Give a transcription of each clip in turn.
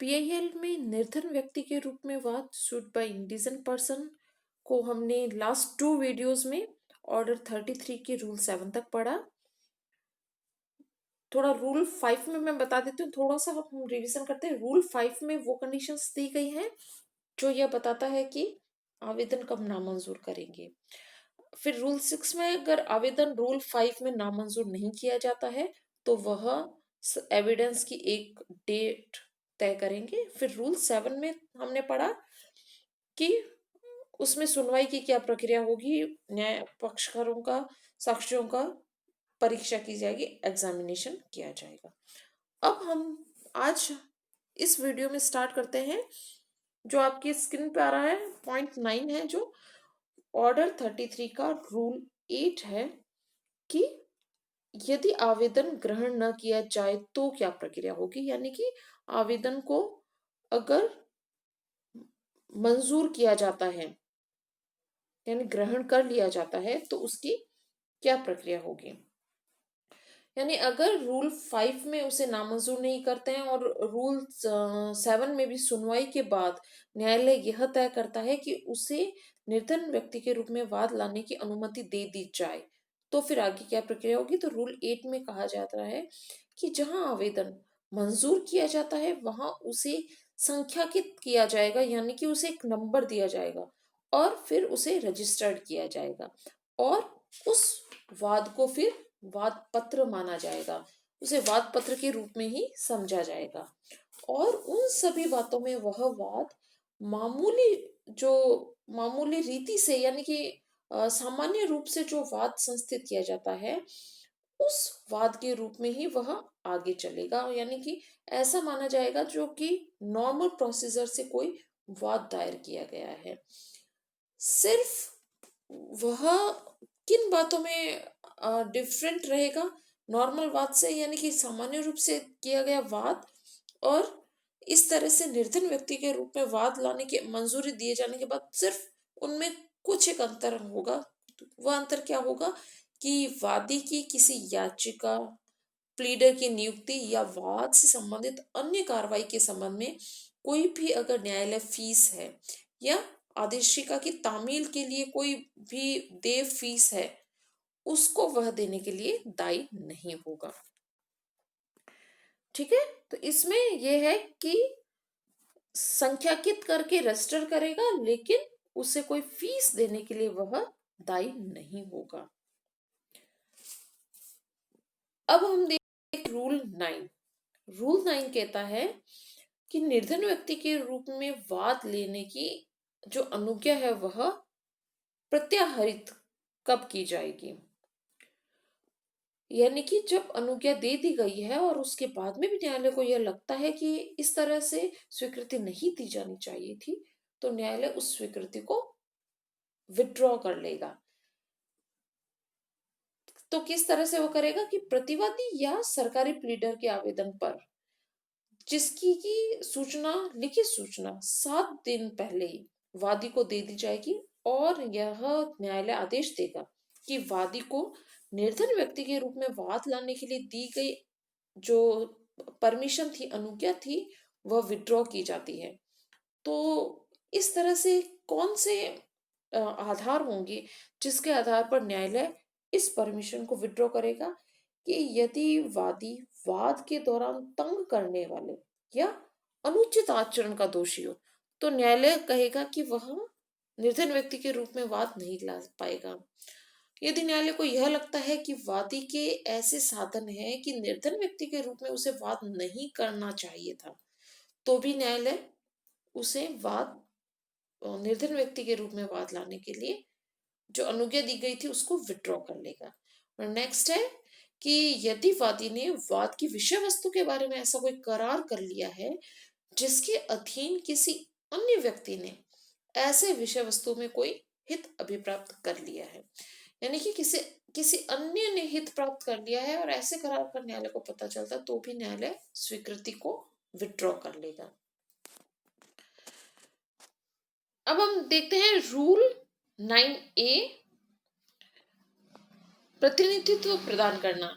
PIL में निर्धन व्यक्ति के रूप में वाद सूट बाय इंडिजेंट पर्सन को हमने लास्ट 2 वीडियोस में ऑर्डर 33 के रूल 7 तक पढ़ा। थोड़ा रूल 5 में मैं बता देती हूँ, थोड़ा सा हम रिवीजन करते हैं। रूल 5 में वो कंडीशंस दी गई हैं जो यह बताता है कि आवेदन कब नामंजूर करेंगे। फिर रूल 6 में अगर आवेदन रूल 5 में नामंजूर नहीं किया जाता है तो वह एविडेंस की एक डेट तय करेंगे। फिर रूल 7 में हमने पढ़ा कि उसमें सुनवाई की क्या प्रक्रिया होगी, न्याय पक्षकारों का, साक्ष्यों का परीक्षा की जाएगी, एग्जामिनेशन किया जाएगा। अब हम आज इस वीडियो में स्टार्ट करते हैं। जो आपकी स्क्रीन पे आ रहा है पॉइंट 9 है, जो ऑर्डर 33 का रूल 8 है कि यदि आवेदन ग्रहण न किया जाए तो क्या प्रक्रिया होगी। यानी कि आवेदन को अगर मंजूर किया जाता है यानी ग्रहण कर लिया जाता है तो उसकी क्या प्रक्रिया होगी। यानी अगर रूल 5 में उसे नामंजूर नहीं करते हैं और रूल 7 में भी सुनवाई के बाद न्यायालय यह तय करता है कि उसे निर्धन व्यक्ति के रूप में वाद लाने की अनुमति दे दी जाए तो फिर आगे क्या प्रक्रिया होगी। तो रूल 8 में कहा जाता है कि जहां आवेदन मंजूर किया जाता है वहां उसे संख्याकित किया जाएगा, यानी कि उसे एक नंबर दिया जाएगा और फिर उसे रजिस्टर्ड किया जाएगा और उस वाद को फिर वाद पत्र माना जाएगा, उसे वाद पत्र के रूप में ही समझा जाएगा। और उन सभी बातों में वह वाद मामूली जो मामूली रीति से यानी कि सामान्य रूप से जो वाद संस्थित किया जाता है उस वाद के रूप में ही वह आगे चलेगा। यानी कि ऐसा माना जाएगा जो कि नॉर्मल प्रोसीजर से कोई वाद दायर किया गया है। सिर्फ वह किन बातों में डिफरेंट रहेगा नॉर्मल वाद से, यानी कि सामान्य रूप से किया गया वाद और इस तरह से निर्धन व्यक्ति के रूप में वाद लाने की मंजूरी दिए जाने के बाद सिर्फ उनमें कुछ एक अंतर होगा। वह अंतर क्या होगा कि वादी की किसी याचिका, प्लीडर की नियुक्ति या वाद से संबंधित अन्य कार्रवाई के संबंध में कोई भी अगर न्यायालय फीस है या आदेशिका की तामील के लिए कोई भी देय फीस है उसको वह देने के लिए दायी नहीं होगा। ठीक है, तो इसमें यह है कि संख्याकित करके रजिस्टर करेगा लेकिन उसे कोई फीस देने के लिए वह दायी नहीं होगा। अब हम देखें रूल 9। रूल 9 कहता है कि निर्धन व्यक्ति के रूप में वाद लेने की जो अनुज्ञा है वह प्रत्याहरित कब की जाएगी। यानी कि जब अनुज्ञा दे दी गई है और उसके बाद में भी न्यायालय को यह लगता है कि इस तरह से स्वीकृति नहीं दी जानी चाहिए थी तो न्यायालय उस स्वीकृति को विथड्रॉ कर लेगा। तो किस तरह से वो करेगा कि प्रतिवादी या सरकारी प्लीडर के आवेदन पर जिसकी की सूचना, लिखित सूचना 7 दिन पहले ही वादी को दे दी जाएगी और यह न्यायालय आदेश देगा कि वादी को निर्धन व्यक्ति के रूप में वाद लाने के लिए दी गई जो परमिशन थी, अनुज्ञा थी, वह विड्रॉ की जाती है। तो इस तरह से कौन से आधार होंगे जिसके आधार पर न्यायालय इस परमिशन को विड्रॉ करेगा कि यदि वादी वाद के दौरान तंग करने वाले या अनुचित आचरण का दोषी हो तो न्यायालय कहेगा कि वह निर्धन व्यक्ति के रूप में वाद नहीं ला पाएगा। यदि न्यायालय को यह लगता है कि वादी के ऐसे साधन है कि निर्धन व्यक्ति के रूप में उसे वाद नहीं करना चाहिए था तो भी न्यायालय उसे वाद निर्धन व्यक्ति के रूप में वाद लाने के लिए जो अनुज्ञा दी गई थी उसको विड्रॉ कर लेगा। और नेक्स्ट है कि यदि वादी ने वाद की विषय वस्तु के बारे में ऐसा कोई करार कर लिया है जिसके अधीन किसी अन्य व्यक्ति ने ऐसे विषय वस्तु में कोई हित अभिप्राप्त कर लिया है, यानी कि किसी अन्य ने हित प्राप्त कर लिया है और ऐसे करार पर न्यायालय को पता चलता तो भी न्यायालय स्वीकृति को विड्रॉ कर लेगा। अब हम देखते हैं रूल 9A, प्रतिनिधित्व प्रदान करना,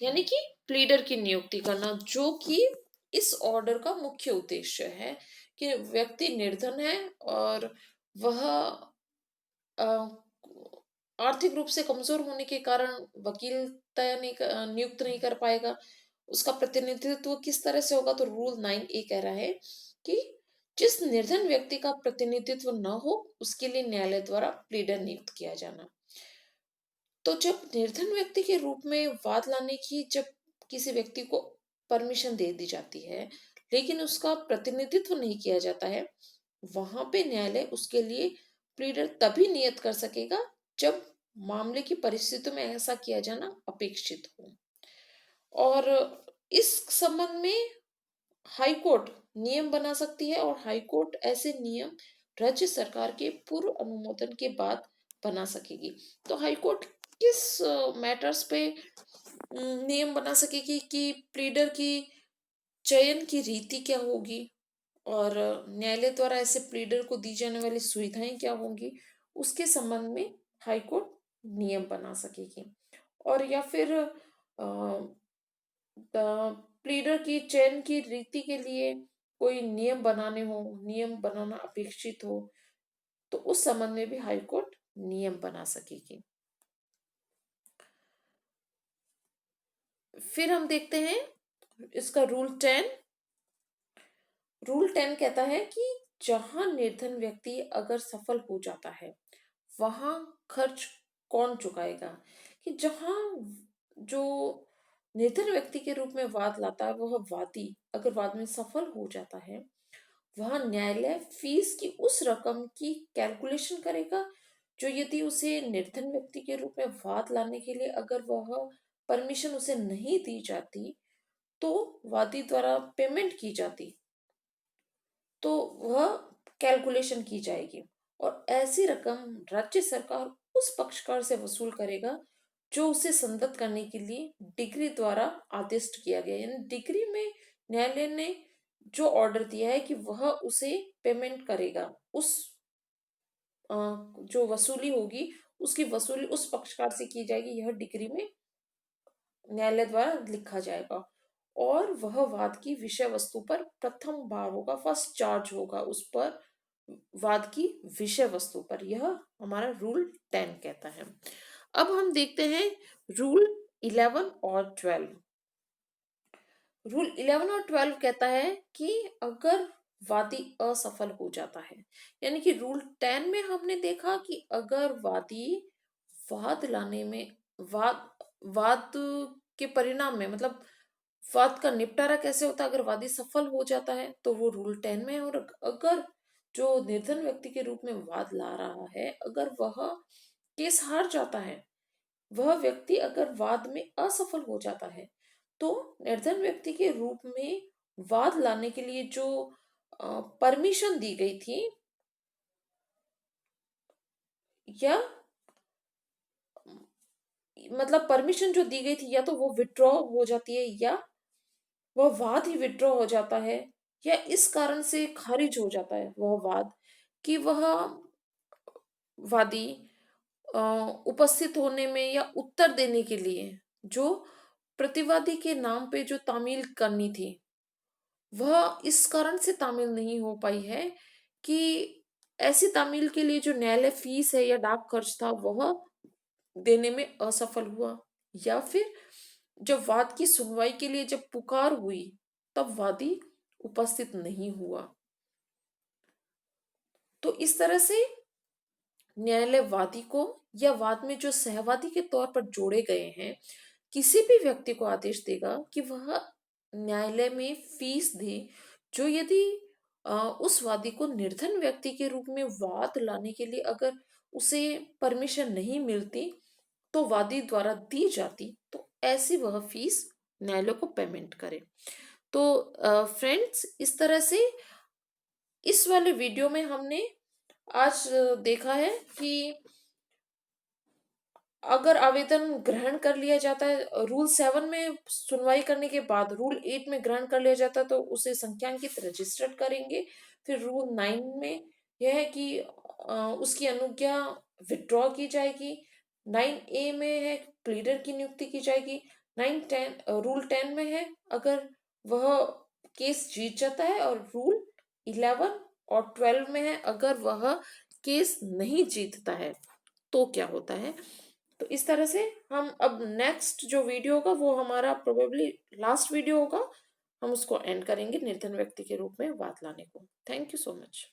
यानी कि प्लीडर की नियुक्ति करना जो कि इस ऑर्डर का मुख्य उद्देश्य है कि व्यक्ति निर्धन है और वह अ, आर्थिक रूप से कमजोर होने के कारण वकील तय नहीं नियुक्त नहीं कर पाएगा। उसका प्रतिनिधित्व किस तरह से होगा, तो रूल 9A कह रहा है कि जिस निर्धन व्यक्ति का प्रतिनिधित्व न हो उसके लिए न्यायालय द्वारा प्लीडर नियुक्त किया जाना। तो जब निर्धन व्यक्ति के रूप में वाद लाने की जब किसी व्यक्ति को परमिशन दे दी जाती है लेकिन उसका प्रतिनिधित्व नहीं किया जाता है, वहां पे न्यायालय उसके लिए प्लीडर तभी नियत कर सकेगा जब मामले की परिस्थितियों में ऐसा किया जाना अपेक्षित हो। और इस संबंध में हाई कोर्ट नियम बना सकती है और हाई कोर्ट ऐसे नियम राज्य सरकार के पूर्व अनुमोदन के बाद बना सकेगी। तो हाई कोर्ट किस मैटर्स पे नियम बना सकेगी कि प्लीडर की चयन की रीति क्या होगी और न्यायालय द्वारा ऐसे प्लीडर को दी जाने वाली सुविधाएं क्या होंगी, उसके संबंध में हाई कोर्ट नियम बना सकेगी। और या फिर प्लीडर की चयन की रीति के लिए कोई नियम बनाने हो, नियम बनाना अपेक्षित हो, तो उस संबंध में भी हाई कोर्ट नियम बना सकेगी। फिर हम देखते हैं इसका रूल 10 कहता है कि जहां निर्धन व्यक्ति अगर सफल हो जाता है वहां खर्च कौन चुकाएगा। कि जहां जो निर्धन व्यक्ति के रूप में वाद लाता है वह वादी अगर वाद में सफल हो जाता है, वहां न्यायालय फीस की उस रकम की कैलकुलेशन करेगा जो यदि उसे निर्धन व्यक्ति के रूप में वाद लाने के लिए अगर वह परमिशन उसे नहीं दी जाती तो वादी द्वारा पेमेंट की जाती, तो वह कैलकुलेशन की जाएगी और ऐसी रकम राज्य सरकार उस पक्षकार से वसूल करेगा जो उसे संदत करने के लिए डिग्री द्वारा आदेश किया गया। यानी डिग्री में न्यायालय ने जो ऑर्डर दिया है कि वह उसे पेमेंट करेगा, उस जो वसूली होगी उसकी वसूली उस पक्षकार से की जाएगी, यह डिग्री में न्यायालय द्वारा लिखा जाएगा। और वह वाद की विषय वस्तु पर प्रथम बार होगा, फर्स्ट चार्ज होगा उस पर, वाद की विषय वस्तु पर। यह हमारा रूल 10 कहता है। अब हम देखते हैं रूल 11 और 12। रूल 11 और 12 कहता है कि अगर वादी असफल हो जाता है, यानी कि रूल 10 में हमने देखा कि अगर वादी वाद लाने में वाद वाद के परिणाम में मतलब वाद का निपटारा कैसे होता है, अगर वादी सफल हो जाता है तो वो रूल 10 में है। और अगर जो निर्धन व्यक्ति के रूप में वाद ला रहा है अगर वह केस हार जाता है, वह व्यक्ति अगर वाद में असफल हो जाता है, तो निर्धन व्यक्ति के रूप में वाद लाने के लिए जो परमिशन दी गई थी या मतलब परमिशन जो दी गई थी या तो वो विड्रॉ हो जाती है या वह वाद ही विड्रॉ हो जाता है या इस कारण से खारिज हो जाता है वह वाद कि वह वादी अ, उपस्थित होने में या उत्तर देने के लिए जो प्रतिवादी के नाम पे जो तामील करनी थी वह इस कारण से तामील नहीं हो पाई है कि ऐसी तामील के लिए जो न्यायालय फीस है या डाक खर्च था वह देने में असफल हुआ, या फिर जब वाद की सुनवाई के लिए जब पुकार हुई तब वादी उपस्थित नहीं हुआ। तो इस तरह से न्यायालय वादी को या वाद में जो सहवादी के तौर पर जोड़े गए हैं किसी भी व्यक्ति को आदेश देगा कि वह न्यायालय में फीस दे जो यदि उस वादी को निर्धन व्यक्ति के रूप में वाद लाने के लिए अगर उसे परमिशन नहीं मिलती तो वादी द्वारा दी जाती, तो ऐसी वह फीस न्यायालय को पेमेंट करे। तो फ्रेंड्स, इस तरह से इस वाले वीडियो में हमने आज देखा है कि अगर आवेदन ग्रहण कर लिया जाता है रूल 7 में सुनवाई करने के बाद रूल 8 में ग्रहण कर लिया जाता है तो उसे संख्यांकित रजिस्टर्ड करेंगे। फिर रूल 9 में यह है कि उसकी अनुज्ञा विड्रॉ की जाएगी। 9A में है प्लीडर की नियुक्ति की जाएगी। रूल 10 में है अगर वह केस जीत जाता है, और रूल 11 और 12 में है, अगर वह केस नहीं जीतता है तो क्या होता है। तो इस तरह से हम अब नेक्स्ट जो वीडियो होगा वो हमारा प्रोबेबली लास्ट वीडियो होगा, हम उसको एंड करेंगे निर्धन व्यक्ति के रूप में बात लाने को। Thank you so much.